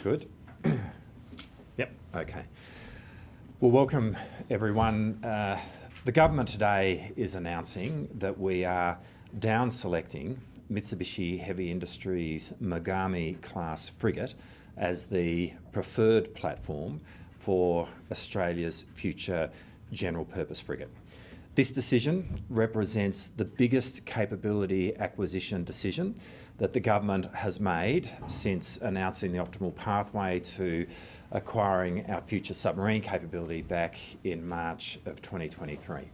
Good. Yep, okay. Well, welcome everyone. The government today is announcing that we are down selecting Mitsubishi Heavy Industries Magami class frigate as the preferred platform for Australia's future general purpose frigate. This decision represents the biggest capability acquisition decision that the government has made since announcing the optimal pathway to acquiring our future submarine capability back in March of 2023.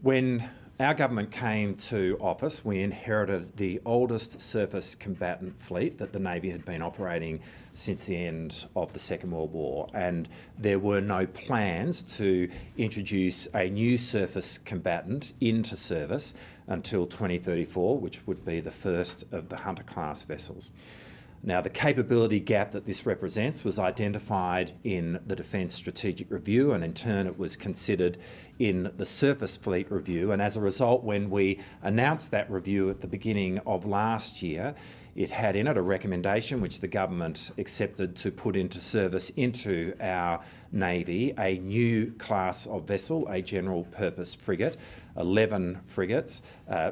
When our government came to office, we inherited the oldest surface combatant fleet that the Navy had been operating since the end of the Second World War, and there were no plans to introduce a new surface combatant into service until 2034, which would be the first of the Hunter-class vessels. Now, the capability gap that this represents was identified in the Defence Strategic Review, and in turn it was considered in the Surface Fleet Review. And as a result, when we announced that review at the beginning of last year, it had in it a recommendation which the government accepted to put into service into our Navy a new class of vessel, a general purpose frigate, 11 frigates,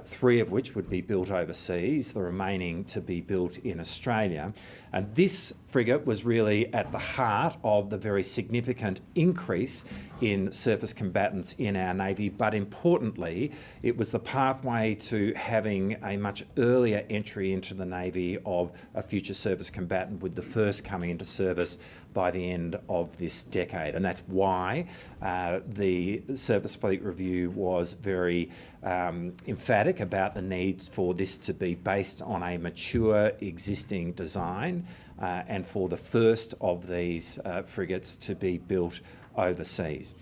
3 of which would be built overseas, the remaining to be built in Australia. And this frigate was really at the heart of the very significant increase in surface combatants in our Navy, but importantly, it was the pathway to having a much earlier entry into the Navy of a future surface combatant, with the first coming into service by the end of this decade. And that's why the Surface Fleet Review was very emphatic about the need for this to be based on a mature existing design and for the first of these frigates to be built overseas.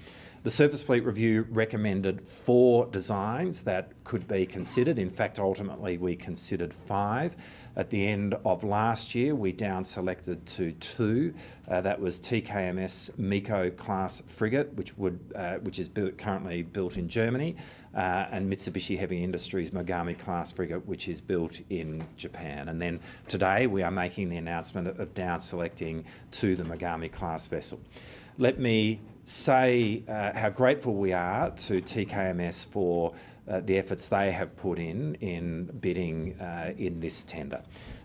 The Surface Fleet Review recommended 4 designs that could be considered. In fact, ultimately we considered 5. At the end of last year, we down selected to 2. That was TKMS Miko class frigate, which is currently built in Germany, and Mitsubishi Heavy Industries Magami class frigate, which is built in Japan. And then today we are making the announcement of down selecting to the Magami class vessel. Let me say how grateful we are to TKMS for the efforts they have put in bidding in this tender.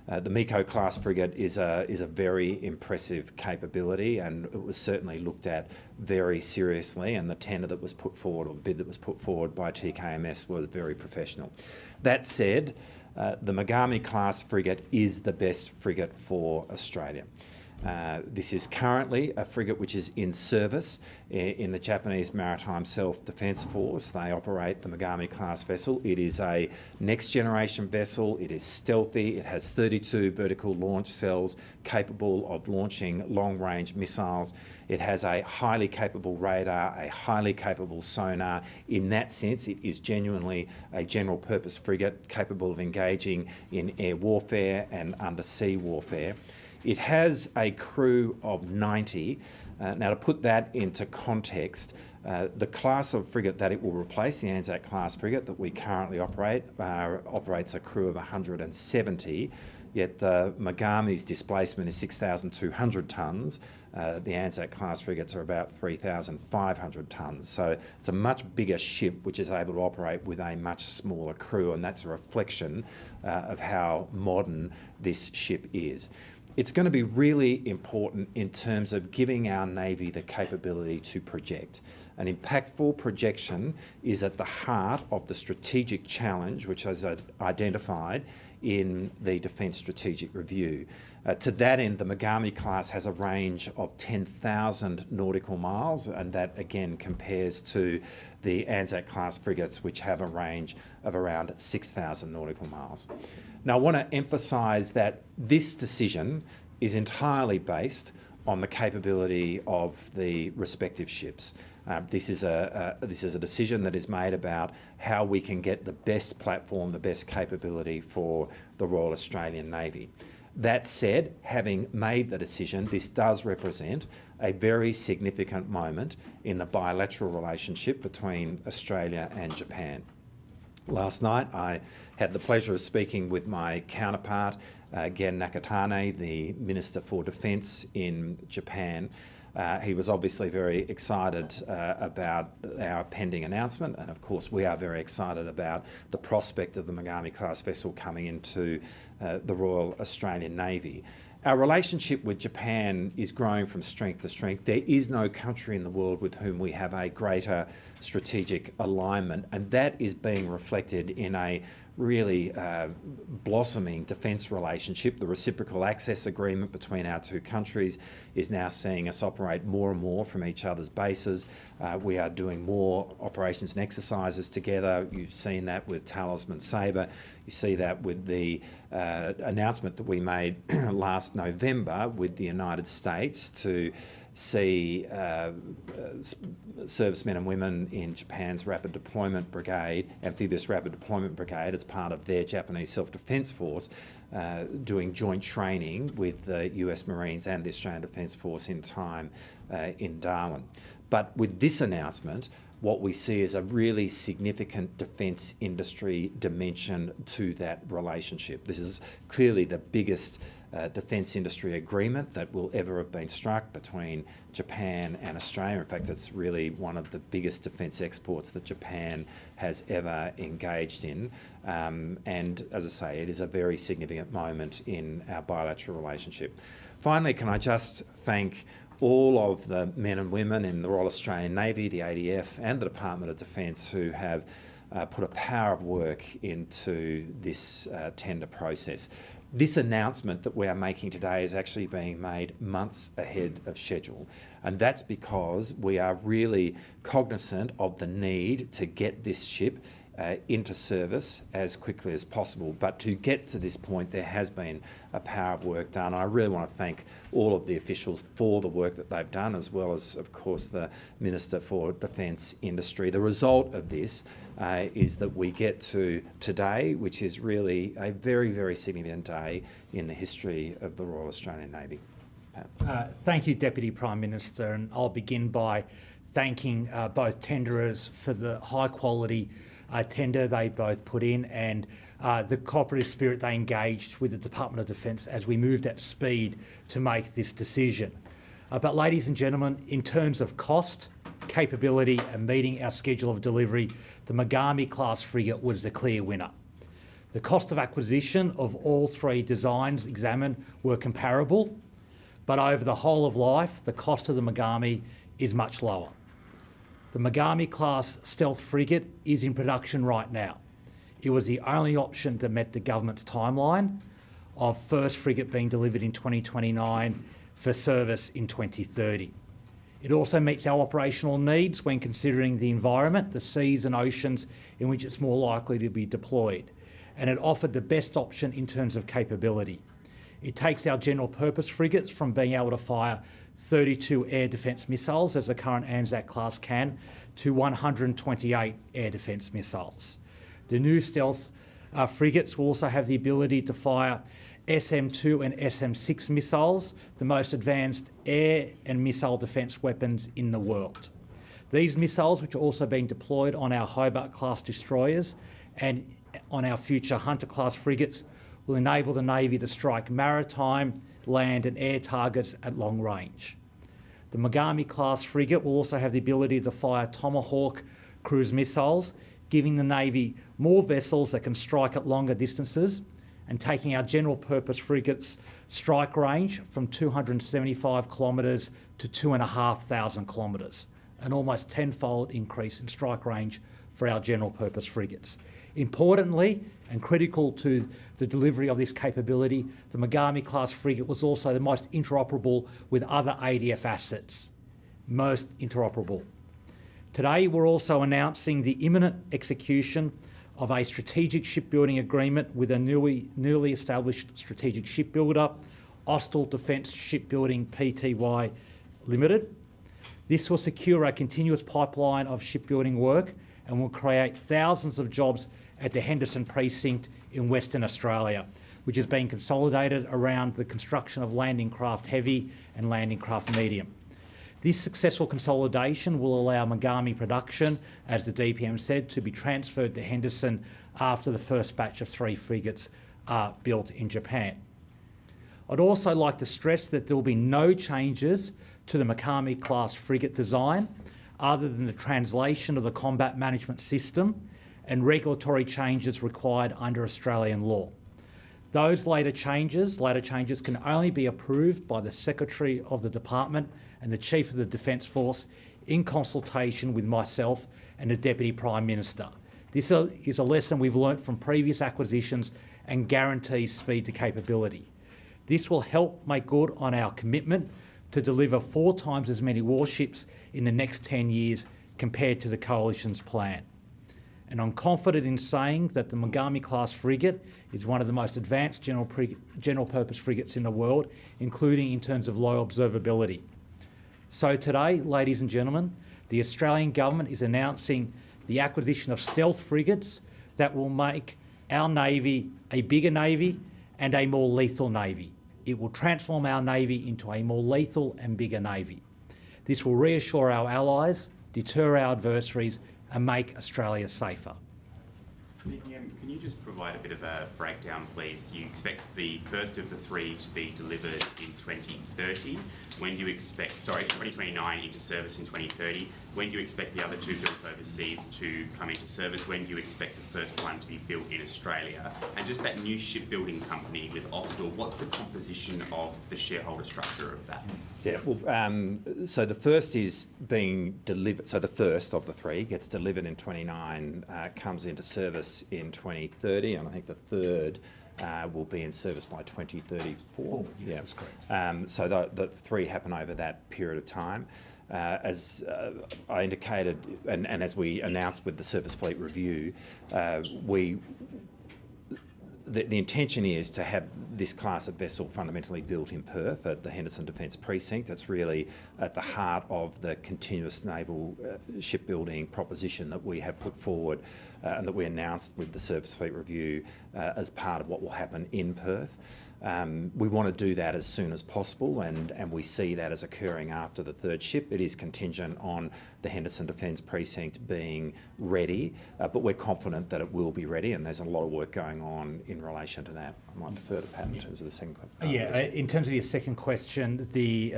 The Miko class frigate is a very impressive capability, and it was certainly looked at very seriously, and the tender that was put forward, or the bid that was put forward by TKMS, was very professional. That said, the Magami class frigate is the best frigate for Australia. This is currently a frigate which is in service in the Japanese Maritime Self-Defence Force. They operate the Magami class vessel. It is a next generation vessel. It is stealthy. It has 32 vertical launch cells capable of launching long-range missiles. It has a highly capable radar, a highly capable sonar. In that sense, it is genuinely a general purpose frigate capable of engaging in air warfare and undersea warfare. It has a crew of 90. Now, to put that into context, the class of frigate that it will replace, the Anzac class frigate that we currently operate, operates a crew of 170, yet the Magami's displacement is 6,200 tonnes. The Anzac class frigates are about 3,500 tonnes. So it's a much bigger ship which is able to operate with a much smaller crew, and that's a reflection of how modern this ship is. It's going to be really important in terms of giving our Navy the capability to project. An impactful projection is at the heart of the strategic challenge which is identified in the Defence Strategic Review. To that end, the Magami class has a range of 10,000 nautical miles, and that again compares to the Anzac class frigates, which have a range of around 6,000 nautical miles. Now, I want to emphasise that this decision is entirely based on the capability of the respective ships. This is a decision that is made about how we can get the best platform, the best capability for the Royal Australian Navy. That said, having made the decision, this does represent a very significant moment in the bilateral relationship between Australia and Japan. Last night I had the pleasure of speaking with my counterpart, Gen Nakatane, the Minister for Defence in Japan. He was obviously very excited about our pending announcement, and of course we are very excited about the prospect of the Magami class vessel coming into the Royal Australian Navy. Our relationship with Japan is growing from strength to strength. There is no country in the world with whom we have a greater strategic alignment, and that is being reflected in a really blossoming defence relationship. The reciprocal access agreement between our two countries is now seeing us operate more and more from each other's bases. We are doing more operations and exercises together. You've seen that with Talisman Sabre. You see that with the announcement that we made last November with the United States to see servicemen and women in Japan's Rapid Deployment Brigade, Amphibious Rapid Deployment Brigade, as part of their Japanese Self-Defence Force, doing joint training with the US Marines and the Australian Defence Force in time in Darwin. But with this announcement, what we see is a really significant defence industry dimension to that relationship. This is clearly the biggest defence industry agreement that will ever have been struck between Japan and Australia. In fact, it's really one of the biggest defence exports that Japan has ever engaged in. And as I say, it is a very significant moment in our bilateral relationship. Finally, can I just thank all of the men and women in the Royal Australian Navy, the ADF and the Department of Defence who have put a power of work into this tender process. This announcement that we are making today is actually being made months ahead of schedule, and that's because we are really cognizant of the need to get this ship into service as quickly as possible. But to get to this point, there has been a power of work done. I really want to thank all of the officials for the work that they've done, as well as, of course, the Minister for Defence Industry. The result of this is that we get to today, which is really a very, very significant day in the history of the Royal Australian Navy. Thank you, Deputy Prime Minister, and I'll begin by thanking both tenderers for the high quality tender they both put in and the cooperative spirit they engaged with the Department of Defence as we moved at speed to make this decision. But ladies and gentlemen, in terms of cost, capability and meeting our schedule of delivery, the Magami class frigate was the clear winner. The cost of acquisition of all three designs examined were comparable, but over the whole of life, the cost of the Magami is much lower. The Magami class stealth frigate is in production right now. It was the only option that met the government's timeline of first frigate being delivered in 2029 for service in 2030. It also meets our operational needs when considering the environment, the seas and oceans in which it's more likely to be deployed. And it offered the best option in terms of capability. It takes our general purpose frigates from being able to fire 32 air defence missiles, as the current Anzac class can, to 128 air defence missiles. The new stealth frigates will also have the ability to fire SM-2 and SM-6 missiles, the most advanced air and missile defence weapons in the world. These missiles, which are also being deployed on our Hobart-class destroyers and on our future Hunter-class frigates, will enable the Navy to strike maritime, land and air targets at long range. The Magami-class frigate will also have the ability to fire Tomahawk cruise missiles, giving the Navy more vessels that can strike at longer distances and taking our general-purpose frigates' strike range from 275 kilometres to 2,500 kilometres, an almost tenfold increase in strike range for our general-purpose frigates. Importantly, and critical to the delivery of this capability, the Magami-class frigate was also the most interoperable with other ADF assets. Most interoperable. Today, we're also announcing the imminent execution of a strategic shipbuilding agreement with a newly established strategic shipbuilder, Austal Defence Shipbuilding Pty Limited. This will secure a continuous pipeline of shipbuilding work and will create thousands of jobs at the Henderson precinct in Western Australia, which is being consolidated around the construction of landing craft heavy and landing craft medium. This successful consolidation will allow Magami production, as the DPM said, to be transferred to Henderson after the first batch of 3 frigates are built in Japan. I'd also like to stress that there will be no changes to the Magami class frigate design other than the translation of the combat management system and regulatory changes required under Australian law. Those later changes can only be approved by the Secretary of the Department and the Chief of the Defence Force in consultation with myself and the Deputy Prime Minister. This is a lesson we've learnt from previous acquisitions and guarantees speed to capability. This will help make good on our commitment to deliver 4 times as many warships in the next 10 years compared to the Coalition's plan. And I'm confident in saying that the Magami class frigate is one of the most advanced general purpose frigates in the world, including in terms of low observability. So today, ladies and gentlemen, the Australian government is announcing the acquisition of stealth frigates that will make our Navy a bigger Navy and a more lethal Navy. It will transform our Navy into a more lethal and bigger Navy. This will reassure our allies, deter our adversaries, and make Australia safer. Can you just provide a bit of a breakdown, please? You expect the first of the 3 to be delivered in 2030. When do you expect, 2029 into service in 2030. When do you expect the other 2 built overseas to come into service? When do you expect the first one to be built in Australia? And just that new shipbuilding company with Austal, what's the composition of the shareholder structure of that? Yeah, well, so the first is being delivered, so the first of the 3 gets delivered in 29, comes into service in 2030, and I think the third will be in service by 2034. Yes, that's correct. So the 3 happen over that period of time. As I indicated, and as we announced with the Surface Fleet Review, the intention is to have this class of vessel fundamentally built in Perth at the Henderson Defence Precinct. That's really at the heart of the continuous naval shipbuilding proposition that we have put forward and that we announced with the Surface Fleet Review as part of what will happen in Perth. We want to do that as soon as possible, and we see that as occurring after the 3rd ship. It is contingent on the Henderson Defence Precinct being ready, but we're confident that it will be ready, and there's a lot of work going on in relation to that. I might defer to Pat in terms of the second question. In terms of your second question, the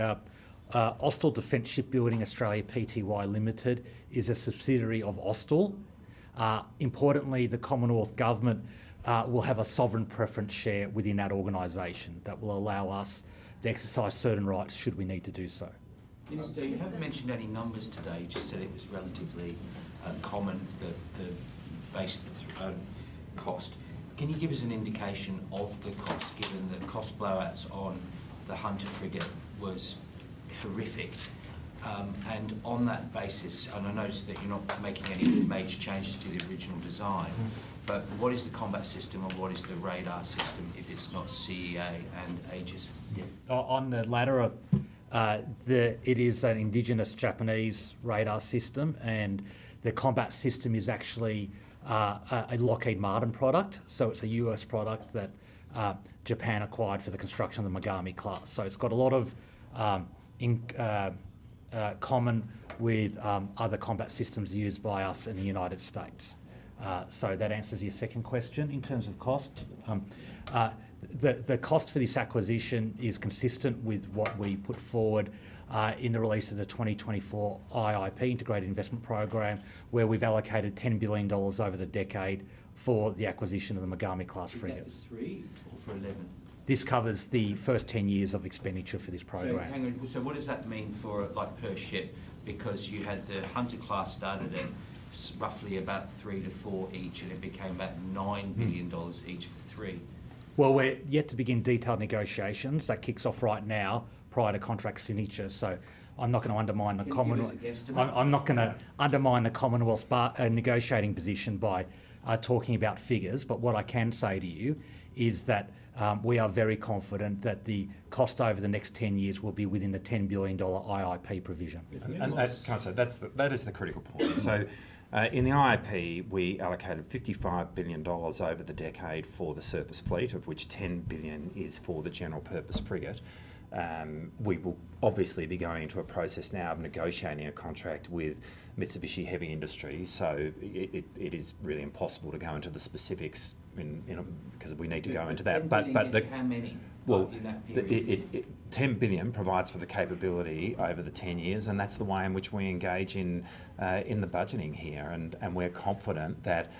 Austal Defence Shipbuilding Australia Pty Limited is a subsidiary of Austal. Importantly, the Commonwealth Government will have a sovereign preference share within that organisation that will allow us to exercise certain rights should we need to do so. Minister, you haven't mentioned any numbers today. You just said it was relatively common, the base cost. Can you give us an indication of the cost, given that cost blowouts on the Hunter frigate was horrific? And on that basis, and I noticed that you're not making any major changes to the original design, but what is the combat system and what is the radar system if it's not CEA and Aegis? Yeah. On the latter, it is an indigenous Japanese radar system, and the combat system is actually a Lockheed Martin product. So it's a US product that Japan acquired for the construction of the Magami class. So it's got a lot of common with other combat systems used by us in the United States. So that answers your second question. In terms of cost, the cost for this acquisition is consistent with what we put forward in the release of the 2024 IIP, Integrated Investment Program, where we've allocated $10 billion over the decade for the acquisition of the Magami class frigates. Is that for 3 or for 11? This covers the first 10 years of expenditure for this program. So, hang on, so what does that mean for, like, per ship? Because you had the Hunter class started at roughly about 3 to 4 each, and it became about $9 billion each for 3. Well, we're yet to begin detailed negotiations. That kicks off right now prior to contract signature. So I'm not going to undermine the Commonwealth. I'm not going to undermine the Commonwealth's negotiating position by talking about figures. But what I can say to you is that we are very confident that the cost over the next 10 years will be within the $10 billion IIP provision. And can I say, that is the critical point. So in the IIP, we allocated $55 billion over the decade for the surface fleet, of which $10 billion is for the general purpose frigate. we will obviously be going into a process now of negotiating a contract with Mitsubishi Heavy Industries, so it is really impossible to go into the specifics because we need to go into that. But how many? Well, In that period? 10 billion provides for the capability over the 10 years, and that's the way in which we engage in the budgeting here. And we're confident that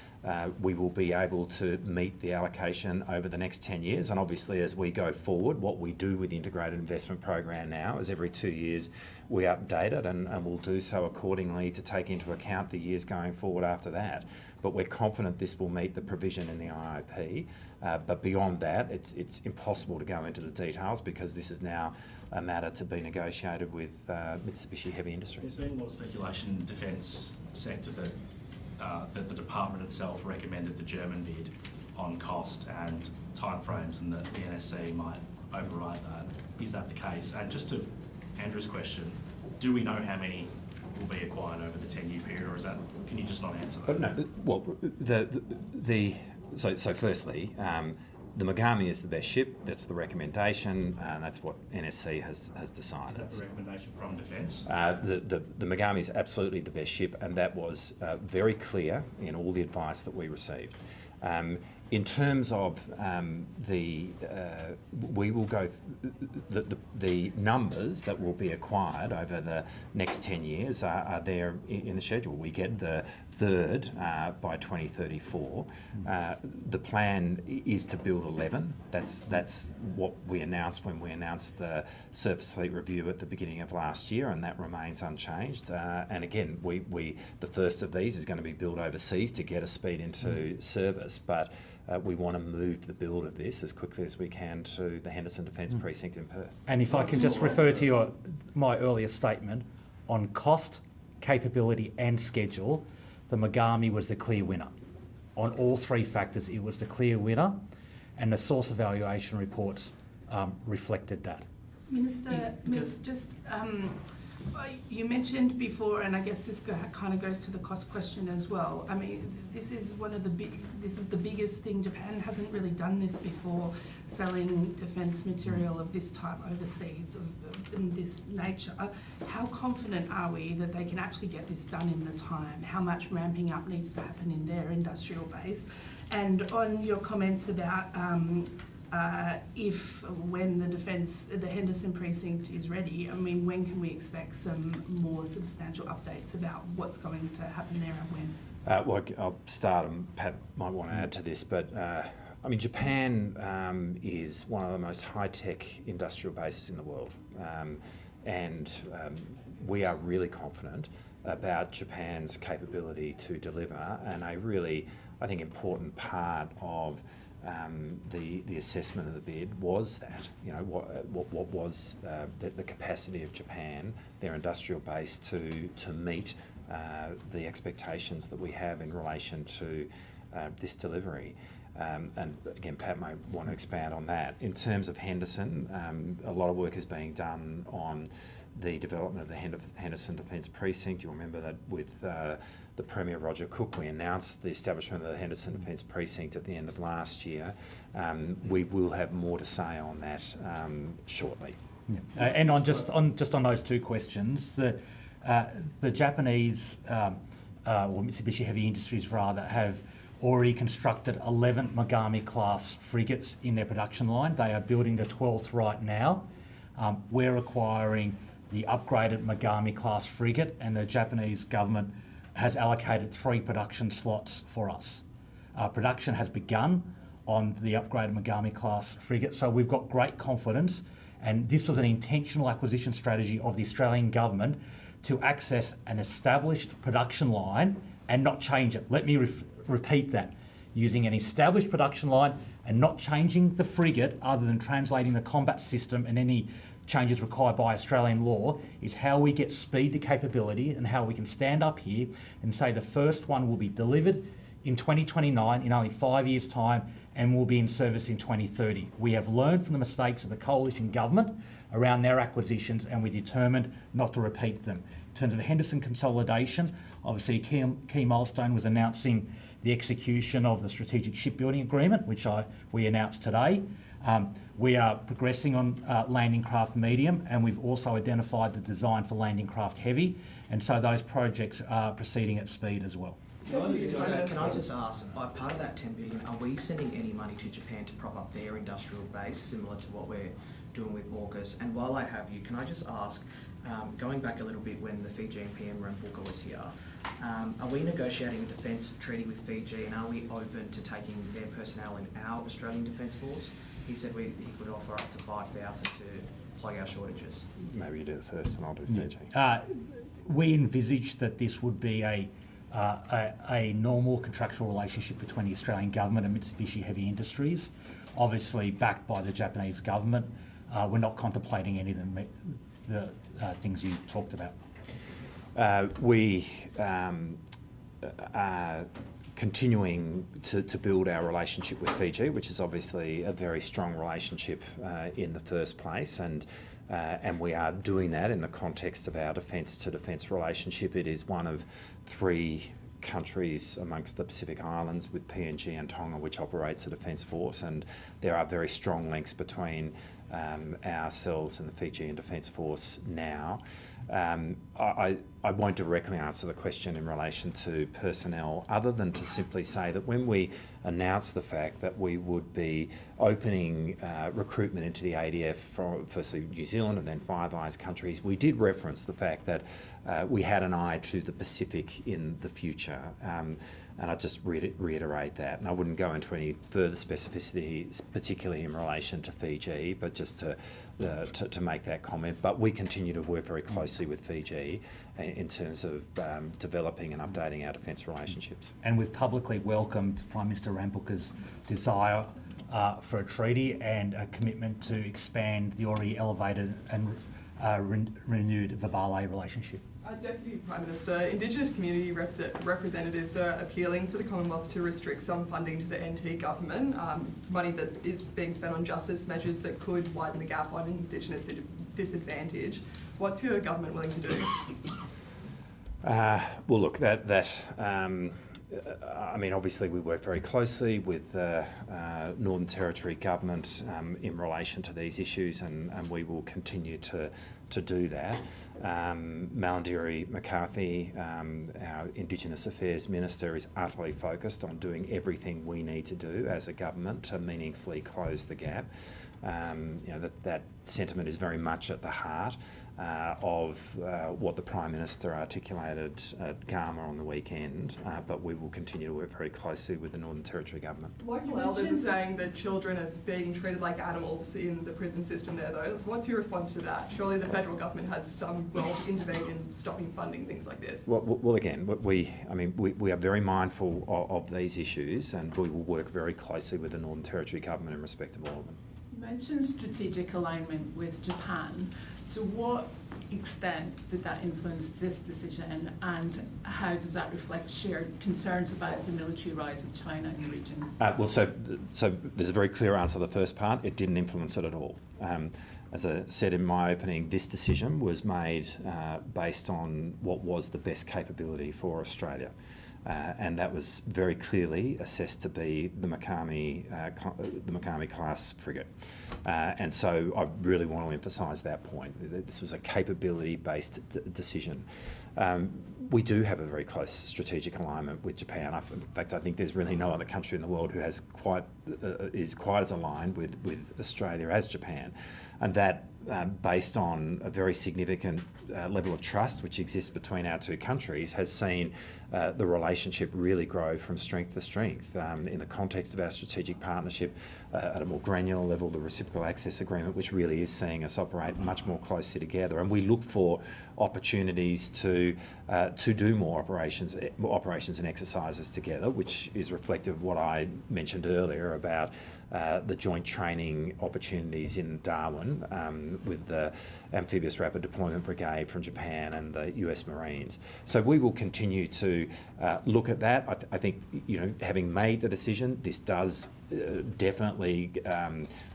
we will be able to meet the allocation over the next 10 years. And obviously, as we go forward, what we do with the Integrated Investment Program now is every 2 years we update it, and we'll do so accordingly to take into account the years going forward after that. But we're confident this will meet the provision in the IOP. But beyond that, it's impossible to go into the details because this is now a matter to be negotiated with Mitsubishi Heavy Industries. There's been a lot of speculation in the defence sector that the department itself recommended the German bid on cost and timeframes, and that the NSC might override that. Is that the case? And just to Andrew's question, do we know how many will be acquired over the 10-year period, or can you just not answer that? No, well, so firstly, the Magami is the best ship. That's the recommendation, and that's what NSC has decided. Is that the recommendation from Defence? The Magami is absolutely the best ship, and that was very clear in all the advice that we received. In terms of we will go the numbers that will be acquired over the next 10 years are there in the schedule. We get the third by 2034. The plan is to build 11. That's what we announced when we announced the surface fleet review at the beginning of last year, and that remains unchanged. And again, the first of these is going to be built overseas to get a speed into service, but we want to move the build of this as quickly as we can to the Henderson Defence Precinct in Perth. And if I can just refer to my earlier statement on cost, capability and schedule, the Magami was the clear winner. On all three factors, it was the clear winner, and the source evaluation reports reflected that. Minister, you mentioned before, and I guess this kind of goes to the cost question as well. I mean, this is the biggest thing. Japan hasn't really done this before, selling defence material of this type overseas, in this nature. How confident are we that they can actually get this done in the time? How much ramping up needs to happen in their industrial base? And on your comments about when the Henderson precinct is ready, I mean, when can we expect some more substantial updates about what's going to happen there and when? Well, I'll start, and Pat might want to add to this, but I mean, Japan is one of the most high-tech industrial bases in the world, and we are really confident about Japan's capability to deliver, and a really, I think, important part of the assessment of the bid was that, you know, what was the capacity of Japan, their industrial base, to meet the expectations that we have in relation to this delivery. And again, Pat may want to expand on that. In terms of Henderson, a lot of work is being done on the development of the Henderson Defence Precinct. You'll remember that with the Premier Roger Cook, we announced the establishment of the Henderson Defence Precinct at the end of last year. We will have more to say on that shortly. Yeah. And on those two questions, the Japanese, or Mitsubishi Heavy Industries rather, have already constructed 11 Magami class frigates in their production line. They are building the 12th right now. We're acquiring the upgraded Magami class frigate, and the Japanese government has allocated 3 production slots for us. Production has begun on the upgraded Magami class frigate, so we've got great confidence, and this was an intentional acquisition strategy of the Australian government to access an established production line and not change it. Let me repeat that. Using an established production line and not changing the frigate other than translating the combat system and any changes required by Australian law is how we get speed to capability, and how we can stand up here and say the first one will be delivered in 2029, in only 5 years' time, and will be in service in 2030. We have learned from the mistakes of the coalition government around their acquisitions, and we're determined not to repeat them. In terms of the Henderson consolidation, obviously a key milestone was announcing the execution of the Strategic Shipbuilding Agreement, which we announced today. We are progressing on landing craft medium, and we've also identified the design for landing craft heavy, and so those projects are proceeding at speed as well. Can I just ask, part of that 10 billion, are we sending any money to Japan to prop up their industrial base, similar to what we're doing with AUKUS? And while I have you, can I just ask, going back a little bit when the Fijian PM Rambuka was here, are we negotiating a defence treaty with Fiji, and are we open to taking their personnel in our Australian Defence Force? He said he could offer up to 5,000 to plug our shortages. Maybe you do the first and I'll do Fiji. We envisaged that this would be a normal contractual relationship between the Australian government and Mitsubishi Heavy Industries, obviously backed by the Japanese government. We're not contemplating any of the things you talked about. We are continuing to build our relationship with Fiji, which is obviously a very strong relationship in the first place, and we are doing that in the context of our defence-to-defence relationship. It is one of 3 countries amongst the Pacific Islands, with PNG and Tonga, which operates a defence force, and there are very strong links between ourselves and the Fijian Defence Force now. I won't directly answer the question in relation to personnel, other than to simply say that when we announced the fact that we would be opening recruitment into the ADF from firstly New Zealand and then Five Eyes countries, we did reference the fact that we had an eye to the Pacific in the future. And I just reiterate that, and I wouldn't go into any further specificity, particularly in relation to Fiji, but just to make that comment. But we continue to work very closely with Fiji in terms of developing and updating our defence relationships. And we've publicly welcomed Prime Minister Rambuka's desire for a treaty and a commitment to expand the already elevated and renewed Vivale relationship. Deputy Prime Minister, Indigenous community representatives are appealing for the Commonwealth to restrict some funding to the NT government, money that is being spent on justice measures that could widen the gap on Indigenous disadvantage. What's your government willing to do? Well, look, I mean, obviously we work very closely with Northern Territory government in relation to these issues, and we will continue to do that. Malandiri McCarthy, our Indigenous Affairs Minister, is utterly focused on doing everything we need to do as a government to meaningfully close the gap. That sentiment is very much at the heart of what the Prime Minister articulated at Gama on the weekend, but we will continue to work very closely with the Northern Territory government. Local elders are saying that children are being treated like animals in the prison system there, though. What's your response to that? Surely the federal government has some role to intervene in stopping funding things like this. Well, again, we are very mindful of these issues, and we will work very closely with the Northern Territory government in respect of all of them. You mentioned strategic alignment with Japan. So what extent did that influence this decision, and how does that reflect shared concerns about the military rise of China in the region? So there's a very clear answer to the first part. It didn't influence it at all. As I said in my opening, this decision was made based on what was the best capability for Australia. And that was very clearly assessed to be the Magami class frigate. And so I really want to emphasise that point. This was a capability-based decision. We do have a very close strategic alignment with Japan. In fact, I think there's really no other country in the world who has is quite as aligned with Australia as Japan. And that based on a very significant level of trust which exists between our two countries, has seen the relationship really grow from strength to strength. In the context of our strategic partnership, at a more granular level, the reciprocal access agreement, which really is seeing us operate much more closely together. And we look for opportunities to do more operations and exercises together, which is reflective of what I mentioned earlier about the joint training opportunities in Darwin with the Amphibious Rapid Deployment Brigade from Japan and the US Marines. So we will continue to look at that. I think, having made the decision, this does definitely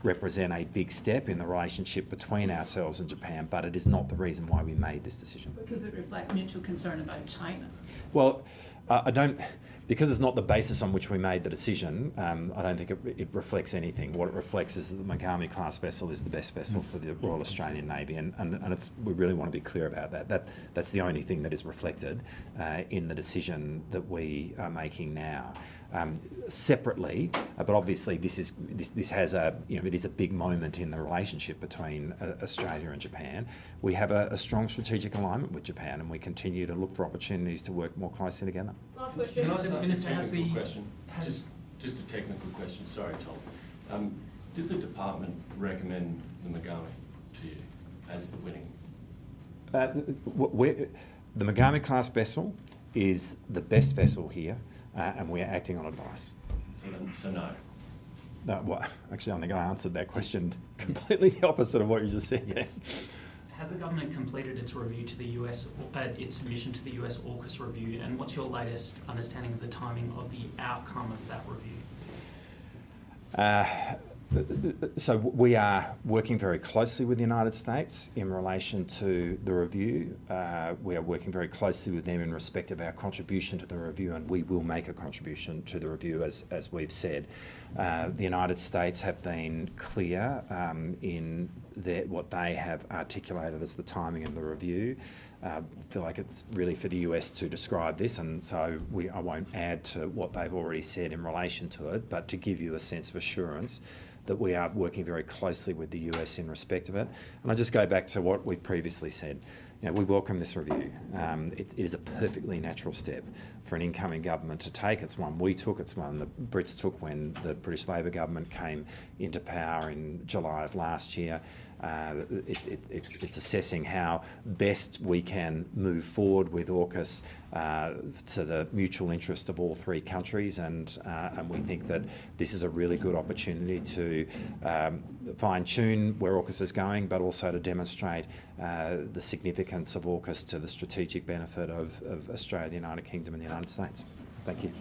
represent a big step in the relationship between ourselves and Japan, but it is not the reason why we made this decision. Does it reflect mutual concern about China? Well, I don't. because it's not the basis on which we made the decision, I don't think it reflects anything. What it reflects is that the Magami class vessel is the best vessel for the Royal Australian Navy, and we really want to be clear about that. That's the only thing that is reflected in the decision that we are making now. Separately, but obviously this has it is a big moment in the relationship between Australia and Japan. We have a strong strategic alignment with Japan, and we continue to look for opportunities to work more closely together. Last question. Can I ask a Minister, has technical the question? Just a technical question. Sorry, Tom. Did the department recommend the Magami to you as the winning? The Magami class vessel is the best vessel here, and we are acting on advice. So no. No, well, actually, I think I answered that question completely the opposite of what you just said. Yes. Has the government completed its review to the US, its submission to the US AUKUS review, and what's your latest understanding of the timing of the outcome of that review? So we are working very closely with the United States in relation to the review. We are working very closely with them in respect of our contribution to the review, and we will make a contribution to the review as we've said. The United States have been clear in what they have articulated as the timing of the review. I feel like it's really for the US to describe this, and so I won't add to what they've already said in relation to it, but to give you a sense of assurance that we are working very closely with the US in respect of it. And I just go back to what we've previously said. We welcome this review. It is a perfectly natural step for an incoming government to take. It's one we took, it's one the Brits took when the British Labor government came into power in July of last year. It's assessing how best we can move forward with AUKUS to the mutual interest of all three countries, and we think that this is a really good opportunity to fine-tune where AUKUS is going, but also to demonstrate the significance of AUKUS to the strategic benefit of Australia, the United Kingdom and the United States. Thank you.